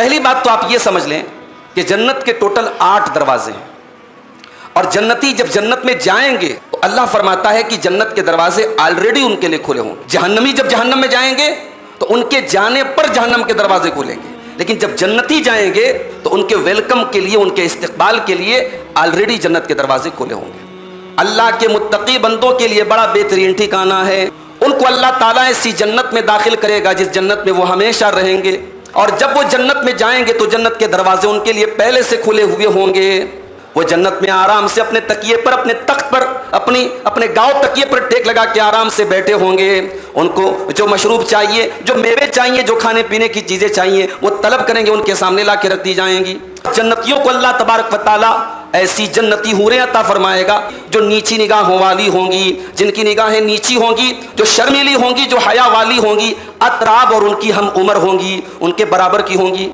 پہلی بات تو آپ یہ سمجھ لیں کہ جنت کے ٹوٹل 8 دروازے ہیں، اور جنتی جب جنت میں جائیں گے تو اللہ فرماتا ہے کہ جنت کے دروازے آلریڈی ان کے لیے کھلے ہوں. جہنمی جب جہنم میں جائیں گے تو ان کے جانے پر جہنم کے دروازے کھلیں گے، لیکن جب جنتی جائیں گے تو ان کے ویلکم کے لیے، ان کے استقبال کے لیے آلریڈی جنت کے دروازے کھلے ہوں گے. اللہ کے متقی بندوں کے لیے بڑا بہترین ٹھکانہ ہے. ان کو اللہ تعالیٰ ایسی جنت میں داخل کرے گا جس جنت میں وہ ہمیشہ رہیں گے، اور جب وہ جنت میں جائیں گے تو جنت کے دروازے ان کے لیے پہلے سے کھلے ہوئے ہوں گے. وہ جنت میں آرام سے اپنے تکیے پر، اپنے تخت پر، اپنے گاؤں تکیے پر ٹیک لگا کے آرام سے بیٹھے ہوں گے. ان کو جو مشروب چاہیے، جو میوے چاہیے، جو کھانے پینے کی چیزیں چاہیے وہ طلب کریں گے، ان کے سامنے لا کے رکھ دی جائیں گی. جنتیوں کو اللہ تبارک و تعالیٰ ایسی جنتی حوریں عطا فرمائے گا جو نیچی نگاہوں والی ہوں گی، جن کی نگاہیں نیچی ہوں گی، جو شرمیلی ہوں گی، جو حیا والی ہوں گی، اطراب اور ان کی ہم عمر ہوں گی، ان کے برابر کی ہوں گی.